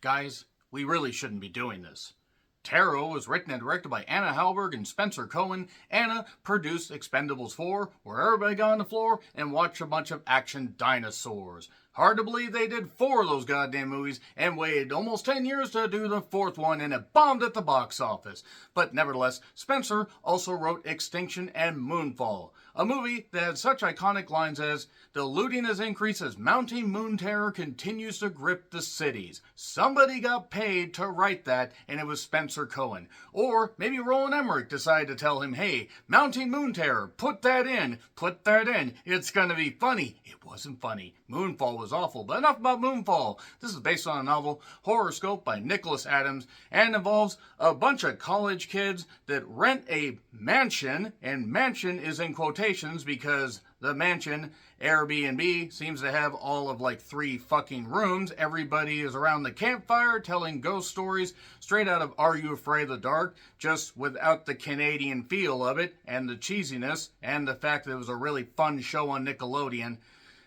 Guys, we really shouldn't be doing this. Tarot was written and directed by Anna Halberg and Spencer Cohen. Anna produced Expendables 4, where everybody got on the floor and watched a bunch of action dinosaurs. Hard to believe they did 4 of those goddamn movies and waited almost 10 years to do the 4th one, and it bombed at the box office. But nevertheless, Spencer also wrote Extinction and Moonfall, a movie that had such iconic lines as, "The looting has increased as mounting moon terror continues to grip the cities." Somebody got paid to write that, and it was Spencer Cohen. Or maybe Roland Emmerich decided to tell him, hey, mounting moon terror, put that in, it's gonna be funny. It wasn't funny. Moonfall was awful, but enough about Moonfall. This is based on a novel, Horoscope by Nicholas Adams, and involves a bunch of college kids that rent a mansion, and mansion is in quotations because the mansion, Airbnb, seems to have all of like 3 fucking rooms. Everybody is around the campfire telling ghost stories straight out of Are You Afraid of the Dark, just without the Canadian feel of it, and the cheesiness, and the fact that it was a really fun show on Nickelodeon.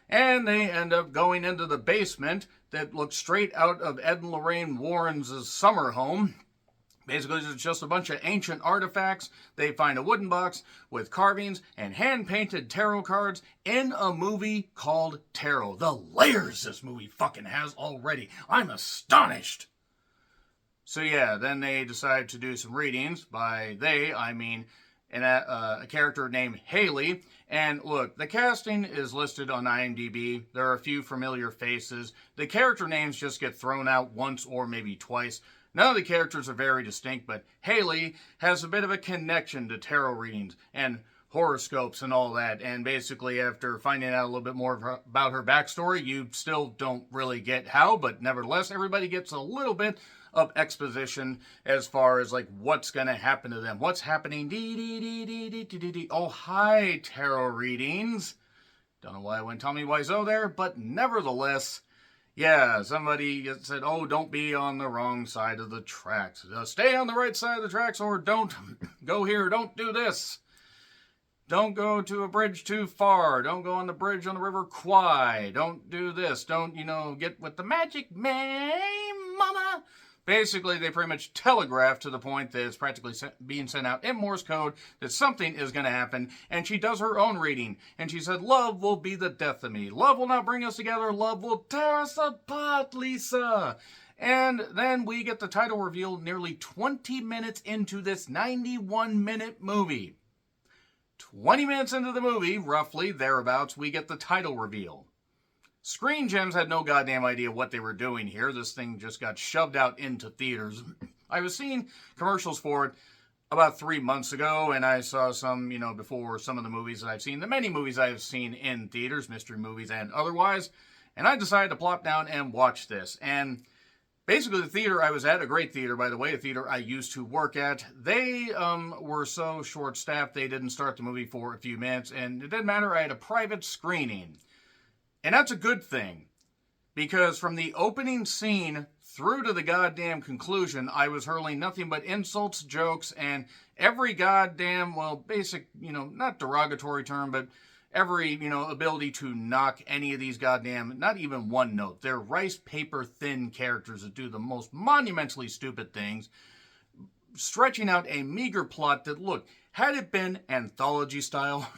And they end up going into the basement that looks straight out of Ed and Lorraine Warren's summer home. Basically, it's just a bunch of ancient artifacts. They find a wooden box with carvings and hand-painted tarot cards in a movie called Tarot. The layers this movie fucking has already. I'm astonished. So yeah, then they decide to do some readings. By they, I mean a character named Haley. And look, the casting is listed on IMDb. There are a few familiar faces. The character names just get thrown out once or maybe twice. None of the characters are very distinct, but Haley has a bit of a connection to tarot readings and horoscopes and all that. And basically, after finding out a little bit more about her backstory, you still don't really get how, but nevertheless, everybody gets a little bit of exposition as far as like what's going to happen to them. What's happening? Oh, hi, tarot readings. Don't know why I went Tommy Wiseau there, but nevertheless, yeah, somebody said, oh, don't be on the wrong side of the tracks. Stay on the right side of the tracks, or don't go here. Don't do this. Don't go to a bridge too far. Don't go on the bridge on the River Kwai. Don't do this. Don't, get with the magic man, mama. Basically, they pretty much telegraph to the point that it's practically being sent out in Morse code that something is going to happen. And she does her own reading. And she said, love will be the death of me. Love will not bring us together. Love will tear us apart, Lisa. And then we get the title reveal nearly 20 minutes into this 91-minute movie. 20 minutes into the movie, roughly, thereabouts, we get the title reveal. Screen Gems had no goddamn idea what they were doing here. This thing just got shoved out into theaters. I was seeing commercials for it about 3 months ago, and I saw some, before some of the movies that I've seen, the many movies I've seen in theaters, mystery movies and otherwise, and I decided to plop down and watch this. And basically, the theater I was at, a great theater, by the way, a theater I used to work at, they were so short-staffed they didn't start the movie for a few minutes, and it didn't matter, I had a private screening. And that's a good thing, because from the opening scene through to the goddamn conclusion, I was hurling nothing but insults, jokes, and every goddamn, basic, not derogatory term, but every, ability to knock any of these goddamn, not even one note. They're rice paper thin characters that do the most monumentally stupid things, stretching out a meager plot that, look, had it been anthology style,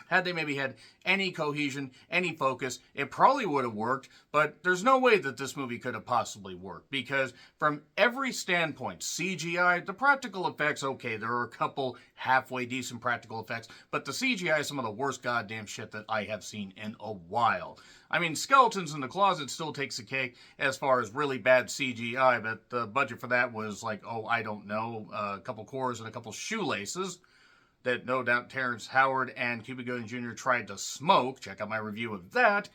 had they maybe had any cohesion, any focus, it probably would have worked, but there's no way that this movie could have possibly worked, because from every standpoint, CGI, the practical effects, okay, there are a couple halfway decent practical effects, but the CGI is some of the worst goddamn shit that I have seen in a while. I mean, Skeletons in the Closet still takes a cake as far as really bad CGI, but the budget for that was like, I don't know, a couple cores and a couple shoelaces that no doubt Terrence Howard and Cuba Gooding Jr. tried to smoke. Check out my review of that.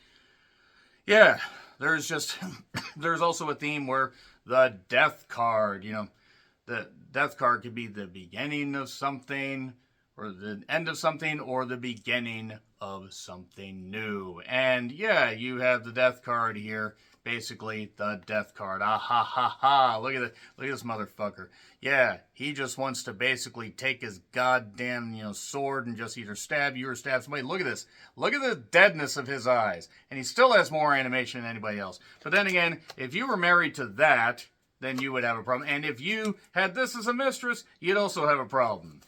Yeah, there's also a theme where the death card, the death card could be the beginning of something, or the end of something, or the beginning of something new. And yeah, you have the death card here. Basically, the death card. Ah ha ha ha. Look at this motherfucker. Yeah, he just wants to basically take his goddamn, sword and just either stab you or stab somebody. Look at this. Look at the deadness of his eyes. And he still has more animation than anybody else. But then again, if you were married to that, then you would have a problem. And if you had this as a mistress, you'd also have a problem.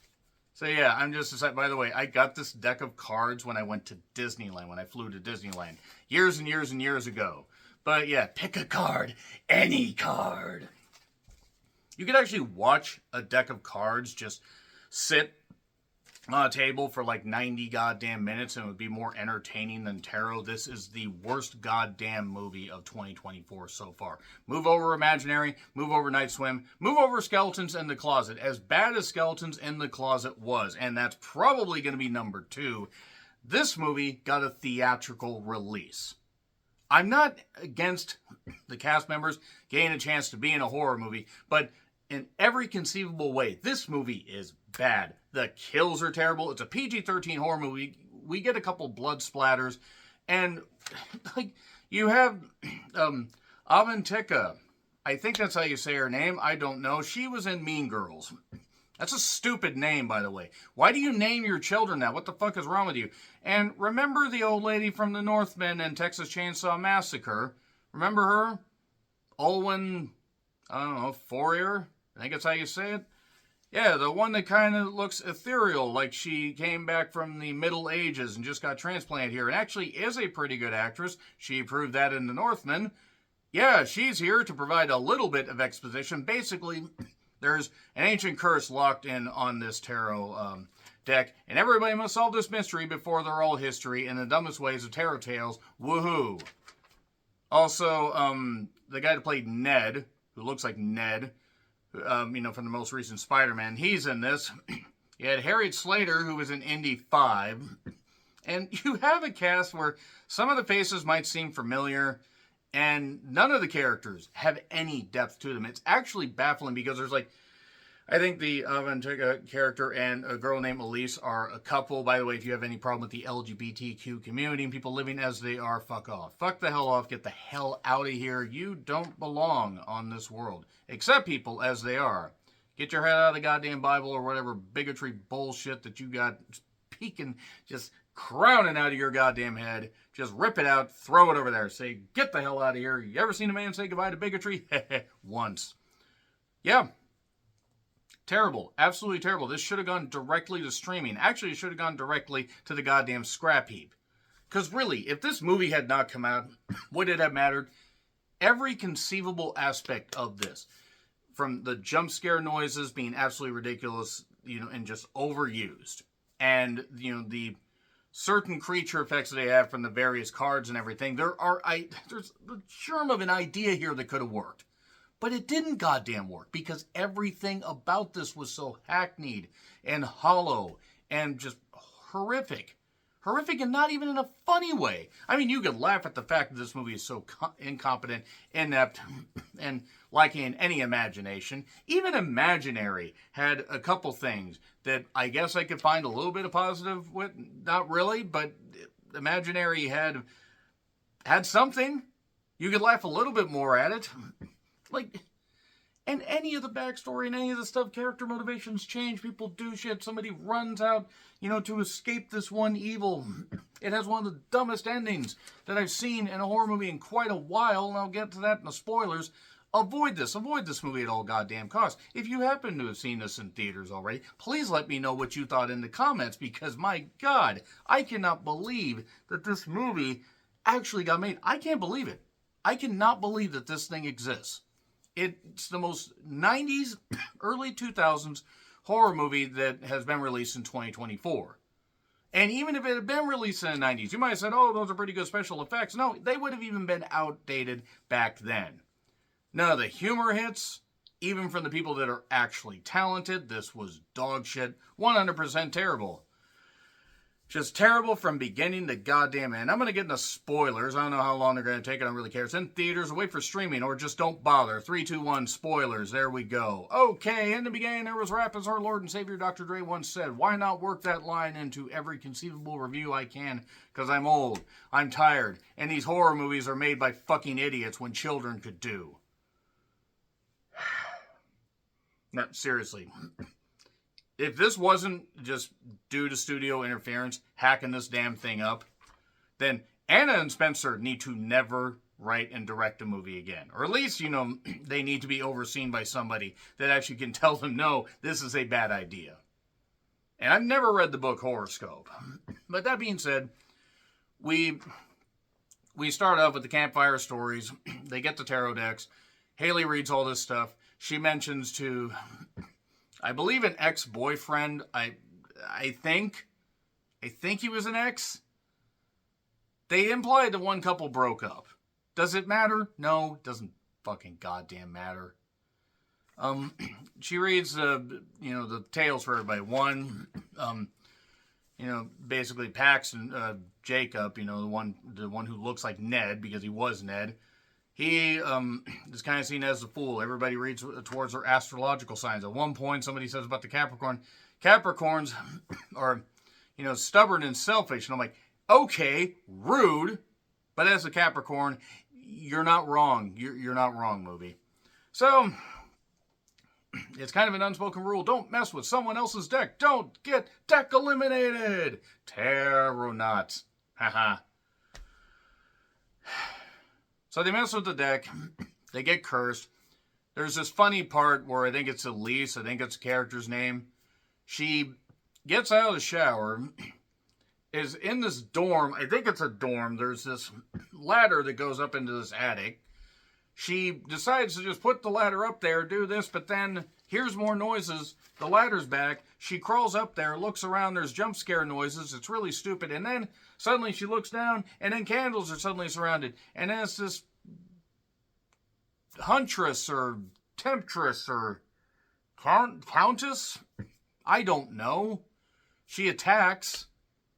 So yeah, I'm just excited. By the way, I got this deck of cards when I went to Disneyland, when I flew to Disneyland. Years and years and years ago. But yeah, pick a card. Any card. You could actually watch a deck of cards just sit on a table for like 90 goddamn minutes and it would be more entertaining than tarot. This is the worst goddamn movie of 2024 so far. Move over Imaginary, move over Night Swim, move over Skeletons in the Closet. As bad as Skeletons in the Closet was, and that's probably going to be number 2, this movie got a theatrical release. I'm not against the cast members getting a chance to be in a horror movie, but in every conceivable way, this movie is bad. The kills are terrible. It's a PG-13 horror movie. We get a couple blood splatters. And, like, you have Avantika. I think that's how you say her name. I don't know. She was in Mean Girls. That's a stupid name, by the way. Why do you name your children that? What the fuck is wrong with you? And remember the old lady from the Northman and Texas Chainsaw Massacre? Remember her? Olwen, I don't know, Fourier? I think that's how you say it. Yeah, the one that kind of looks ethereal, like she came back from the Middle Ages and just got transplanted here, and actually is a pretty good actress. She proved that in The Northman. Yeah, she's here to provide a little bit of exposition. Basically, there's an ancient curse locked in on this tarot deck, and everybody must solve this mystery before they're all history in the dumbest ways of tarot tales. Woohoo! Also, the guy that played Ned, who looks like Ned, from the most recent Spider-Man, he's in this. You had Harriet Slater, who was in Indy 5. And you have a cast where some of the faces might seem familiar, and none of the characters have any depth to them. It's actually baffling because there's I think the Avantika character and a girl named Elise are a couple. By the way, if you have any problem with the LGBTQ community and people living as they are, fuck off. Fuck the hell off. Get the hell out of here. You don't belong on this world. Accept people as they are. Get your head out of the goddamn Bible or whatever bigotry bullshit that you got peeking, just crowning out of your goddamn head. Just rip it out, throw it over there. Say, get the hell out of here. You ever seen a man say goodbye to bigotry? Once. Yeah. Terrible. Absolutely terrible. This should have gone directly to streaming. Actually, it should have gone directly to the goddamn scrap heap. Because really, if this movie had not come out, would it have mattered? Every conceivable aspect of this, from the jump scare noises being absolutely ridiculous, and just overused, and, the certain creature effects that they have from the various cards and everything, there's the germ of an idea here that could have worked. But it didn't goddamn work because everything about this was so hackneyed and hollow and just horrific. Horrific and not even in a funny way. I mean, you could laugh at the fact that this movie is so incompetent, inept, and lacking any imagination. Even Imaginary had a couple things that I guess I could find a little bit of positive with. Not really, but Imaginary had something. You could laugh a little bit more at it. And any of the backstory and any of the stuff, character motivations change, people do shit, somebody runs out, to escape this one evil. It has one of the dumbest endings that I've seen in a horror movie in quite a while, and I'll get to that in the spoilers. Avoid this movie at all goddamn costs. If you happen to have seen this in theaters already, please let me know what you thought in the comments, because my God, I cannot believe that this movie actually got made. I can't believe it. I cannot believe that this thing exists. It's the most 90s, early 2000s horror movie that has been released in 2024. And even if it had been released in the 90s, you might have said, oh, those are pretty good special effects. No, they would have even been outdated back then. None of the humor hits, even from the people that are actually talented. This was dog shit, 100% terrible. Just terrible from beginning to goddamn end. I'm going to get into spoilers. I don't know how long they're going to take. I don't really care. It's in theaters. Wait for streaming or just don't bother. 3, 2, 1, spoilers. There we go. Okay, in the beginning there was rap, as our Lord and Savior Dr. Dre once said. Why not work that line into every conceivable review I can? Because I'm old. I'm tired. And these horror movies are made by fucking idiots when children could do. No, seriously. If this wasn't just due to studio interference, hacking this damn thing up, then Anna and Spencer need to never write and direct a movie again. Or at least, they need to be overseen by somebody that actually can tell them, no, this is a bad idea. And I've never read the book Horoscope. But that being said, we start off with the campfire stories. They get the tarot decks. Haley reads all this stuff. She mentions to, I believe, an ex-boyfriend. I think he was an ex. They implied that one couple broke up. Does it matter? No, it doesn't fucking goddamn matter. She reads, the tales for everybody. One, basically Pax and Jacob, the one who looks like Ned because he was Ned. He is kind of seen as the fool. Everybody reads towards their astrological signs. At one point, somebody says about the Capricorns are, stubborn and selfish. And I'm like, okay, rude. But as a Capricorn, you're not wrong. You're not wrong, movie. So, it's kind of an unspoken rule. Don't mess with someone else's deck. Don't get deck eliminated. Tarot nuts. Haha. So they mess with the deck. They get cursed. There's this funny part where I think it's Elise. I think it's the character's name. She gets out of the shower. Is in this dorm. I think it's a dorm. There's this ladder that goes up into this attic. She decides to just put the ladder up there, do this, but then hears more noises. The ladder's back. She crawls up there, looks around. There's jump scare noises. It's really stupid. And then suddenly she looks down, and then candles are suddenly surrounded. And then it's this huntress or temptress or countess? I don't know. She attacks,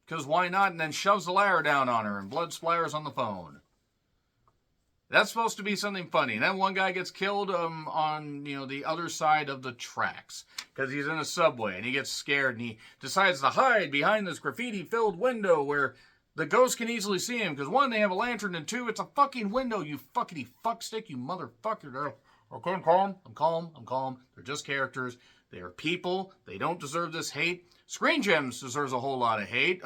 because why not? And then shoves the ladder down on her, and blood splatters on the phone. That's supposed to be something funny. And then one guy gets killed on, the other side of the tracks. Because he's in a subway and he gets scared and he decides to hide behind this graffiti-filled window where the ghost can easily see him. Because one, they have a lantern, and two, it's a fucking window, you fuckity fuckstick, you motherfucker. Okay, I'm calm. They're just characters. They are people. They don't deserve this hate. Screen Gems deserves a whole lot of hate.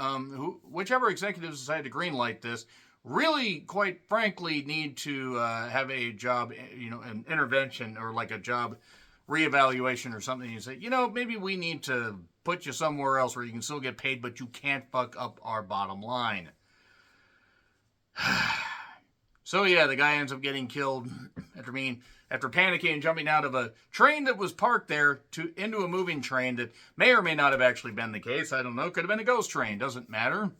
Whichever executives decide to greenlight this really, quite frankly, need to have a job, an intervention or like a job reevaluation or something. You say, maybe we need to put you somewhere else where you can still get paid, but you can't fuck up our bottom line. So yeah, the guy ends up getting killed after panicking and jumping out of a train that was parked there into a moving train that may or may not have actually been the case. I don't know. Could have been a ghost train. Doesn't matter.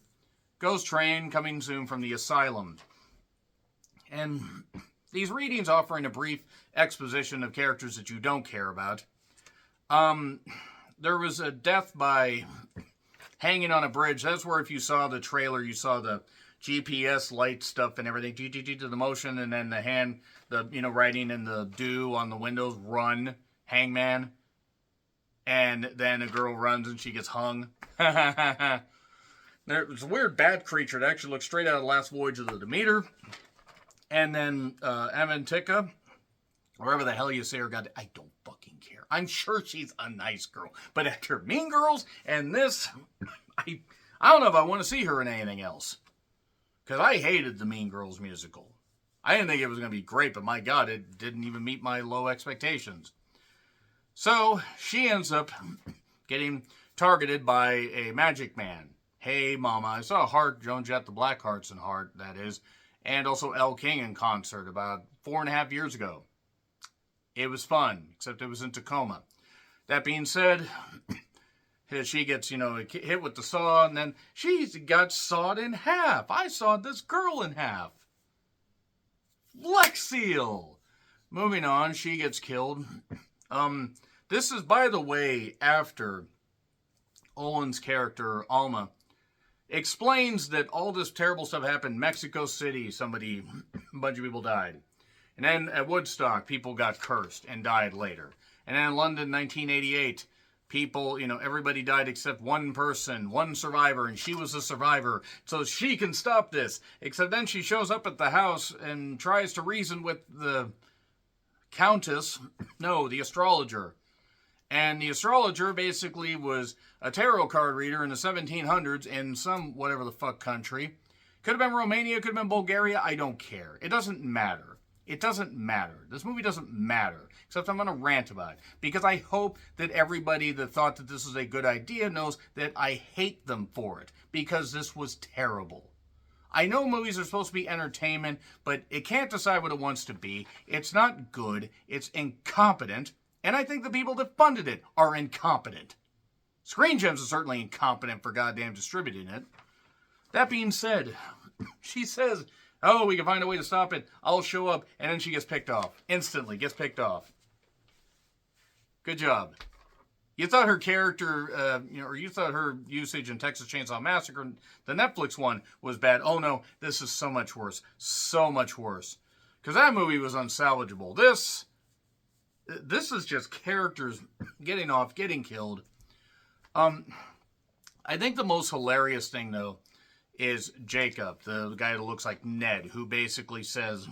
Ghost Train coming soon from the asylum. And these readings offering a brief exposition of characters that you don't care about. There was a death by hanging on a bridge. That's where if you saw the trailer, you saw the GPS light stuff and everything. To the motion and then the hand, writing in the dew on the windows, run, hangman. And then a girl runs and she gets hung. There's a weird bat creature that actually looks straight out of the last voyage of the Demeter. And then Avantika, wherever the hell you say her, God, I don't fucking care. I'm sure she's a nice girl. But after Mean Girls and this, I don't know if I want to see her in anything else. Because I hated the Mean Girls musical. I didn't think it was going to be great, but my God, it didn't even meet my low expectations. So she ends up getting targeted by a magic man. Hey Mama, I saw Hart, Joan Jett, the Black Hearts and Hart, that is, and also Elle King in concert about 4.5 years ago. It was fun, except it was in Tacoma. That being said, she gets, hit with the saw, and then she got sawed in half. I sawed this girl in half. Flex Seal. Moving on, she gets killed. This is, by the way, after Owen's character, Alma, explains that all this terrible stuff happened in Mexico City. A bunch of people died. And then at Woodstock, people got cursed and died later. And then in London, 1988, people, everybody died except one person, one survivor, and she was a survivor. So she can stop this. Except then she shows up at the house and tries to reason with the the astrologer. And the astrologer basically was a tarot card reader in the 1700s in some whatever the fuck country. Could have been Romania, could have been Bulgaria. I don't care. It doesn't matter. It doesn't matter. This movie doesn't matter. Except I'm going to rant about it. Because I hope that everybody that thought that this was a good idea knows that I hate them for it. Because this was terrible. I know movies are supposed to be entertainment, but it can't decide what it wants to be. It's not good. It's incompetent. And I think the people that funded it are incompetent. Screen Gems is certainly incompetent for goddamn distributing it. That being said, she says, oh, we can find a way to stop it. I'll show up. And then she gets picked off. Instantly gets picked off. Good job. You thought her character, or you thought her usage in Texas Chainsaw Massacre, the Netflix one, was bad. Oh no, this is so much worse. So much worse. Because that movie was unsalvageable. This is just characters getting off, getting killed. I think the most hilarious thing, though, is Jacob, the guy that looks like Ned, who basically says,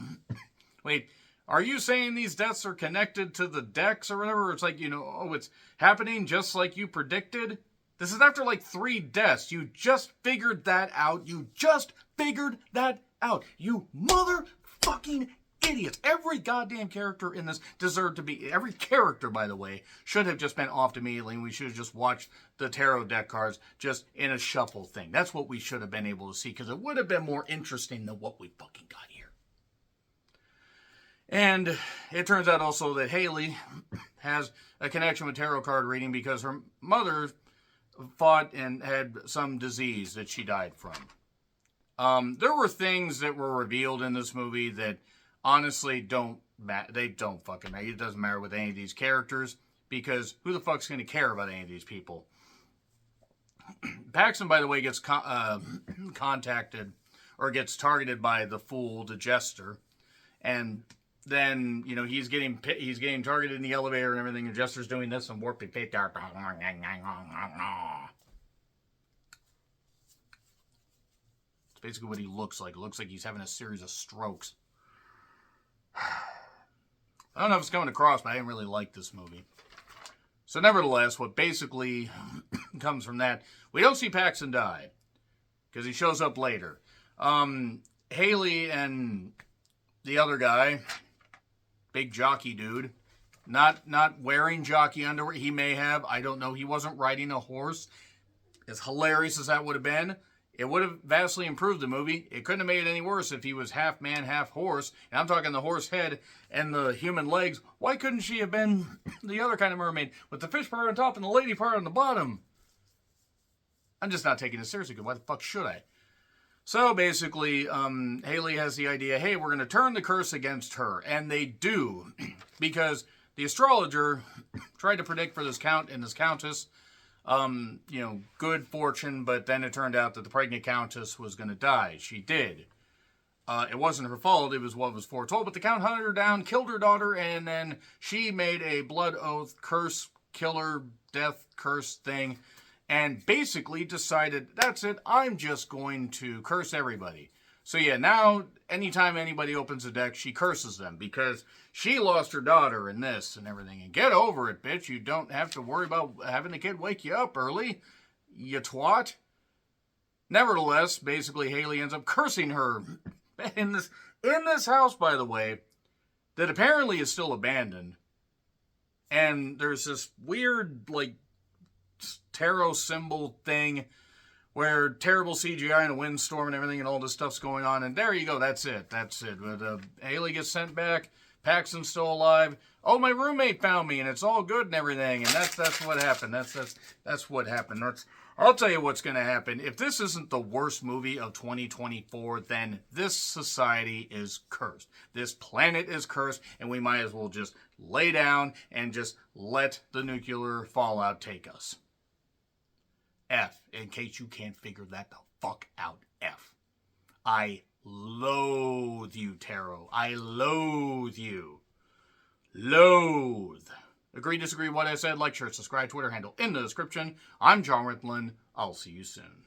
wait, are you saying these deaths are connected to the decks or whatever? It's like, oh, it's happening just like you predicted? This is after like 3 deaths. You just figured that out. You just figured that out. You motherfucking idiots. Every goddamn character in this deserved to be, every character, by the way, should have just been offed immediately, and we should have just watched the tarot deck cards just in a shuffle thing. That's what we should have been able to see, because it would have been more interesting than what we fucking got here. And it turns out also that Haley has a connection with tarot card reading because her mother fought and had some disease that she died from. There were things that were revealed in this movie that honestly don't matter. They don't fucking matter. It doesn't matter with any of these characters because who the fuck's going to care about any of these people? Paxton, by the way, gets contacted or gets targeted by the fool, the jester, and then he's getting targeted in the elevator and everything. And Jester's doing this and warping fate. It's basically what he looks like. It looks like he's having a series of strokes. I don't know if it's coming across, but I didn't really like this movie. So nevertheless, what basically comes from that, we don't see Paxton die because he shows up later. Haley and the other guy, big jockey dude, not wearing jockey underwear. He may have. I don't know. He wasn't riding a horse. As hilarious as that would have been, it would have vastly improved the movie. It couldn't have made it any worse if he was half man, half horse. And I'm talking the horse head and the human legs. Why couldn't she have been the other kind of mermaid with the fish part on top and the lady part on the bottom? I'm just not taking it seriously because why the fuck should I? So basically, Haley has the idea, hey, we're going to turn the curse against her. And they do, because the astrologer tried to predict for this count and this countess, good fortune, but then it turned out that the pregnant countess was going to die. She did. It wasn't her fault. It was what was foretold, but the count hunted her down, killed her daughter, and then she made a blood oath, curse, killer, death, curse thing, and basically decided, that's it, I'm just going to curse everybody. So yeah, now anytime anybody opens a deck, she curses them because she lost her daughter in this and everything. And get over it, bitch. You don't have to worry about having the kid wake you up early, you twat. Nevertheless, basically Haley ends up cursing her in this house, by the way, that apparently is still abandoned. And there's this weird, tarot symbol thing where terrible CGI and a windstorm and everything and all this stuff's going on. And there you go. That's it. But Haley gets sent back. Paxton's still alive. Oh, my roommate found me and it's all good and everything. And that's what happened. That's what happened. I'll tell you what's going to happen. If this isn't the worst movie of 2024, then this society is cursed. This planet is cursed, and we might as well just lay down and just let the nuclear fallout take us. F, in case you can't figure that the fuck out, F. I loathe you, Tarot. I loathe you. Loathe. Agree, disagree, what I said, like, share, subscribe, Twitter handle in the description. I'm John Ritlin. I'll see you soon.